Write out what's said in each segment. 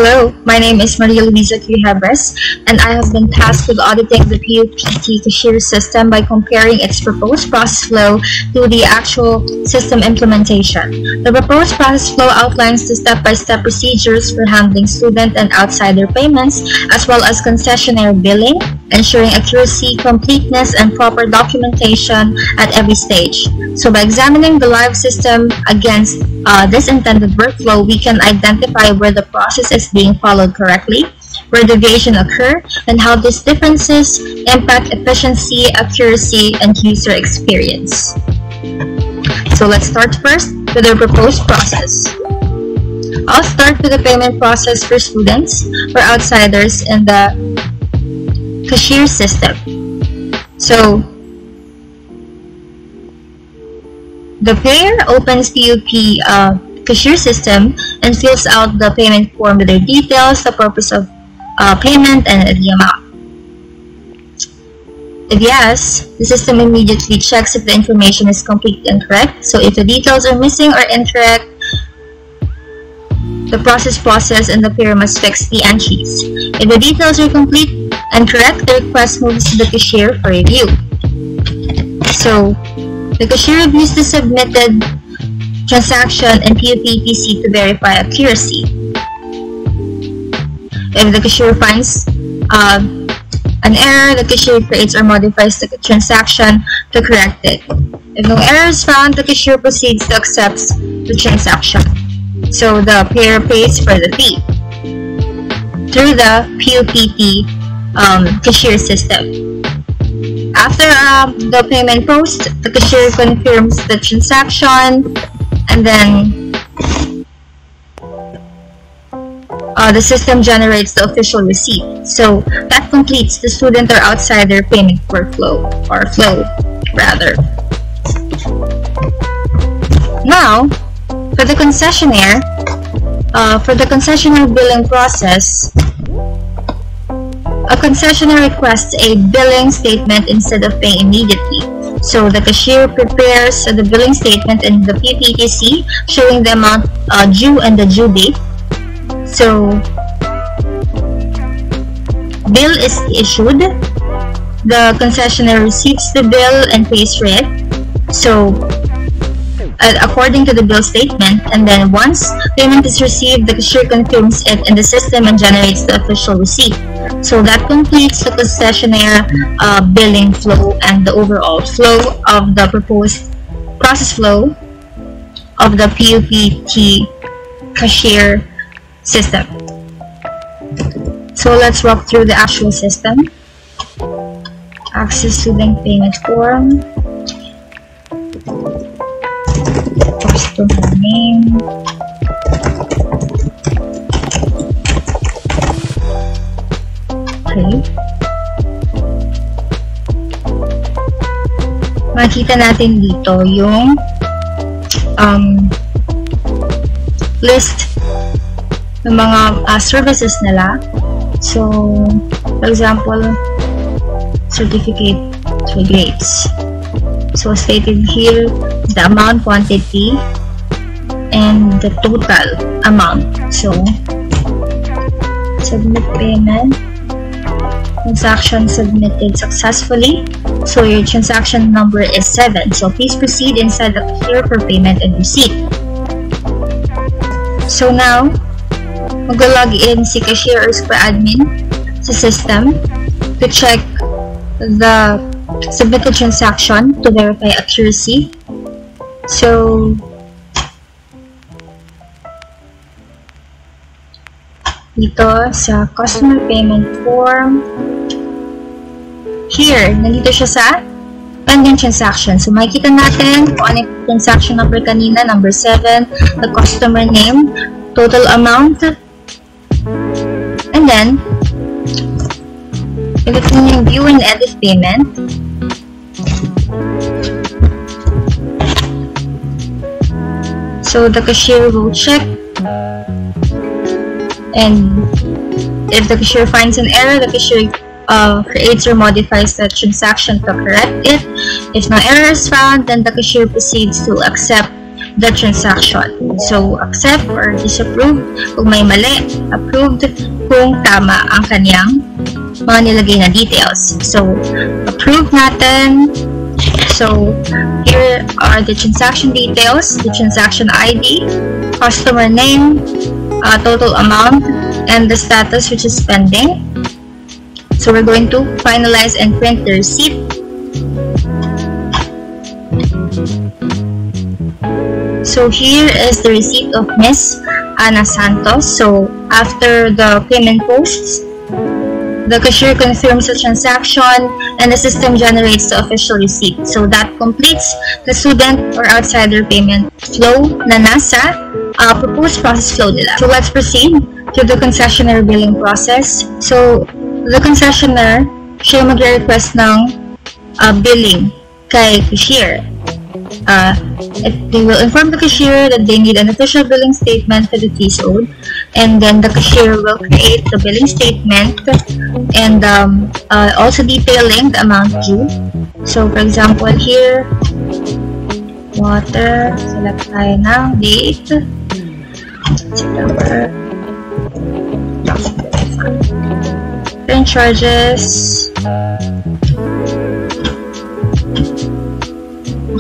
Hello, my name is Maria Luisa Quijabres, and I have been tasked with auditing the PUPT cashier system by comparing its proposed process flow to the actual system implementation. The proposed process flow outlines the step-by-step procedures for handling student and outsider payments, as well as concessionaire billing, ensuring accuracy, completeness, and proper documentation at every stage. So by examining the live system against this intended workflow, we can identify where the process is being followed correctly, where deviation occur, and how these differences impact efficiency, accuracy, and user experience. So let's start first with the proposed process. I'll start with the payment process for students or outsiders in the cashier system. So the payer opens PUP cashier system and fills out the payment form with their details, the purpose of payment, and the amount. If yes, the system immediately checks if the information is complete and correct. So if the details are missing or incorrect, the process and the payer must fix the entries. If the details are complete and correct, the request moves to the cashier for review. So the cashier reviews the submitted transaction in PUPTC to verify accuracy. If the cashier finds an error, the cashier creates or modifies the transaction to correct it. If no error is found, the cashier proceeds to accept the transaction. So the payer pays for the fee through the PUPT cashier system. After the payment post, the cashier confirms the transaction, and then the system generates the official receipt. So that completes the student or outsider payment workflow, or flow rather. Now, for the concessionaire billing process, a concessionaire requests a billing statement instead of paying immediately. So the cashier prepares the billing statement in the PUPTC showing the amount due and the due date. So bill is issued, the concessionaire receives the bill and pays for it. So according to the bill statement, and then once payment is received, the cashier confirms it in the system and generates the official receipt. So that completes the concessionaire billing flow and the overall flow of the proposed process flow of the PUPT cashier system. So let's walk through the actual system. Access student payment form, customer name, okay. Makita natin dito yung list ng mga services nila. So, for example, certificate for grades. So, stated here the amount, quantity, and the total amount. So, submit payment, transaction submitted successfully. So, your transaction number is 7. So, please proceed inside the cashier for payment and receipt. So, now, mag-log in si cashier or square admin sa system to check the submitted transaction to verify accuracy. So, dito sa customer payment form, here, nandito siya sa pending transaction. So, makikita natin kung ano yung transaction number kanina, number 7, the customer name, total amount, and then, if yung view and edit payment, so the cashier will check, and if the cashier finds an error, the cashier creates or modifies the transaction to correct it. If no error is found, then the cashier proceeds to accept the transaction. So, accept or disapprove kung may mali, approved kung tama ang kanyang mga nilagay na details. So, approve natin. So, here are the transaction details, the transaction ID, customer name, total amount, and the status, which is pending. So, we're going to finalize and print the receipt. So, here is the receipt of Miss Ana Santos. So, after the payment posts, the cashier confirms the transaction and the system generates the official receipt. So that completes the student or outsider payment flow na nasa proposed process flow nila. So let's proceed to the concessionaire billing process. So the concessionaire, siya mag-request ng billing kay cashier. They will inform the cashier that they need an official billing statement for the fees owed, and then the cashier will create the billing statement and also detailing the amount due. So, for example, here, water, select tayo ng date, September, print charges.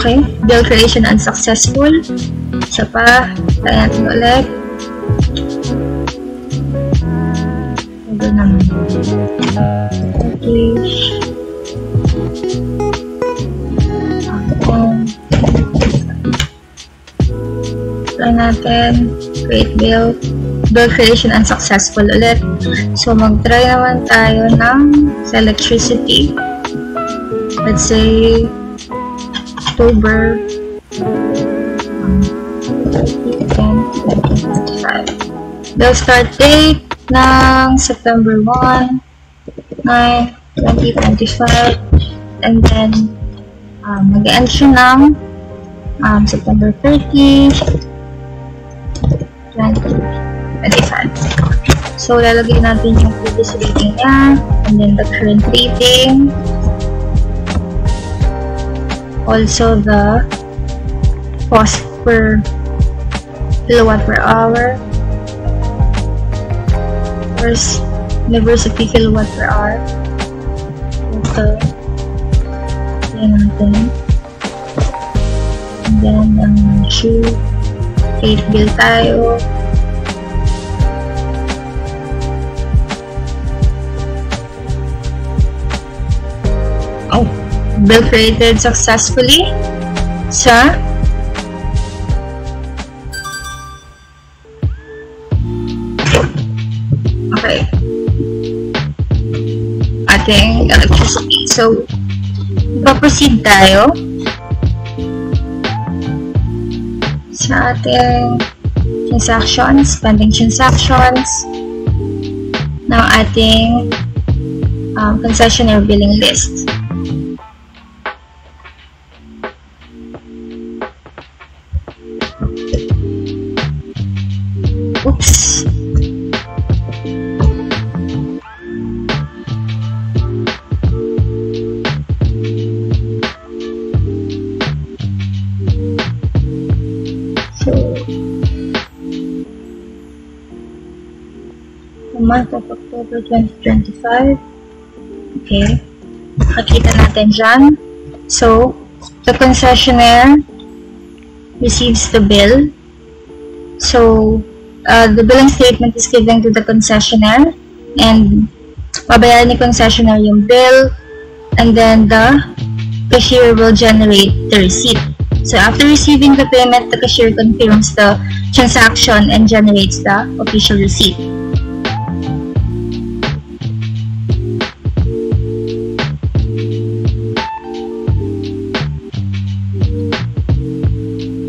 Okay, bill creation unsuccessful. Isa pa, tayo natin ulit. Ito naman. Okay. Try natin. Create bill. Bill creation unsuccessful ulit. So, mag-try naman tayo ng sa electricity. Let's say, October 2025. Bill start date ng September 1, 9, 2025, and then mag-end siya ng September 30, 2025. So, lalagay natin yung previous rating niya, and then the current rating. Also the cost per kilowatt per hour, first university kilowatt per hour. So, yan natin. And then, shoe, rate bill tayo. Oh! Bill created successfully sa ating electricity. So, ipaproceed tayo sa ating transactions, pending transactions ng ating concessionaire billing list. Oops. So, the month of October 2025. Okay. Makikita natin dyan. So, the concessionaire receives the bill. So, the billing statement is given to the concessionaire, and babayaran ni concessionaire yung bill, and then the cashier will generate the receipt. So after receiving the payment, the cashier confirms the transaction and generates the official receipt.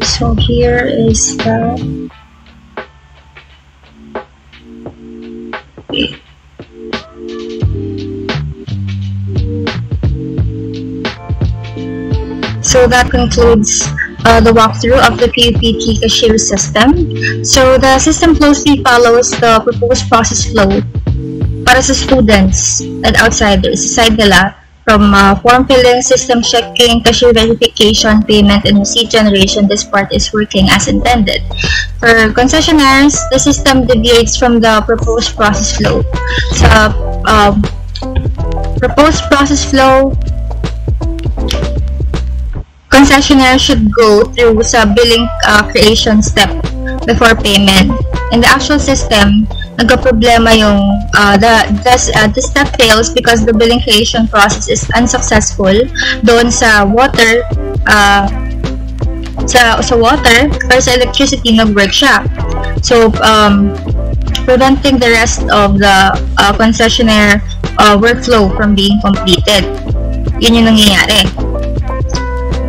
So here is the So that concludes the walkthrough of the PUPT cashier system. So the system closely follows the proposed process flow para sa students and outsiders. Sa side nila, From form filling, system checking, cashier verification, payment, and receipt generation, this part is working as intended. For concessionaires, the system deviates from the proposed process flow. Sa proposed process flow, concessionaire should go through sa billing creation step before payment. In the actual system, nagka-problema yung the step fails because the billing creation process is unsuccessful doon sa water sa water or sa electricity nag-work siya. So preventing the rest of the concessionaire workflow from being completed. Yun yung nangyayari.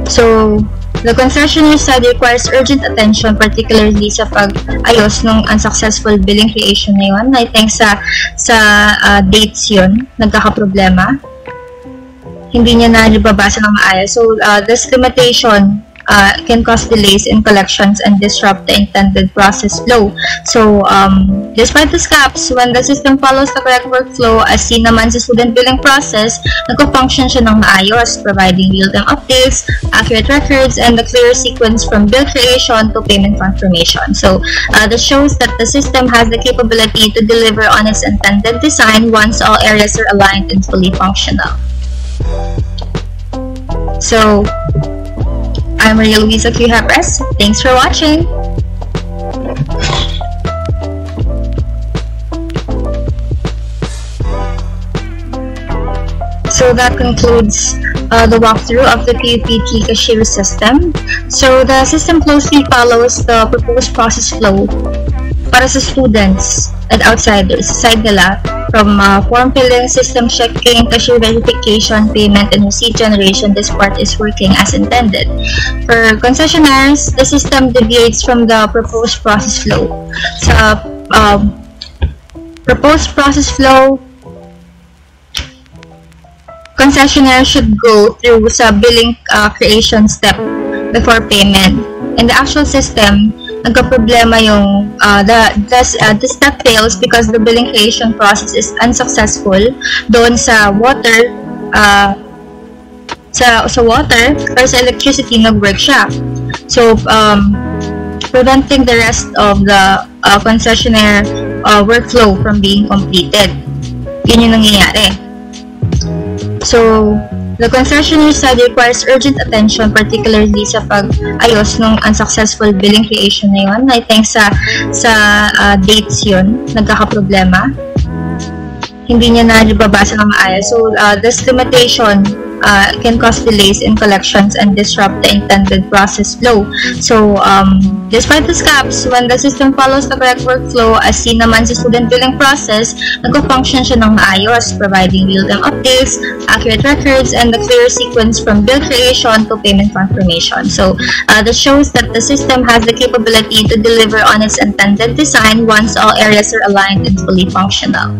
So the concessionaire side requires urgent attention, particularly sa pag-ayos ng unsuccessful billing creation na yun. I think sa dates yun, nagkakaproblema. Hindi niya na nababasa ng maayos. So, this limitation can cause delays in collections and disrupt the intended process flow. So, despite the gaps, when the system follows the correct workflow, as seen naman sa student billing process, nagko-function siya ng maayos, providing real-time updates, accurate records, and a clear sequence from bill creation to payment confirmation. So, this shows that the system has the capability to deliver on its intended design once all areas are aligned and fully functional. So, I'm Maria Luisa Q-Habres. Thanks for watching! So that concludes the walkthrough of the PUPT cashier system. So the system closely follows the proposed process flow para sa students and outsiders. Side nila, from form filling, system checking, cashier verification, payment, and receipt generation, this part is working as intended. For concessionaires, the system deviates from the proposed process flow. Sa proposed process flow, concessionaire should go through sa billing creation step before payment. In the actual system, nagka-problema yung the step fails because the billing creation process is unsuccessful doon sa water sa water or sa electricity nag-work siya. So preventing the rest of the concessionaire workflow from being completed. Yun yung nangyayari. So the concessionaire side requires urgent attention, particularly sa pag-ayos ng unsuccessful billing creation na yun. I think sa dates yun, nagkakaproblema. Hindi niya na nababasa ng maayos. So, this limitation can cause delays in collections and disrupt the intended process flow. So, despite the gaps, when the system follows the correct workflow, as seen naman sa student billing process, nagko-function siya ng maayos, providing real-time updates, accurate records, and a clear sequence from bill creation to payment confirmation. So, this shows that the system has the capability to deliver on its intended design once all areas are aligned and fully functional.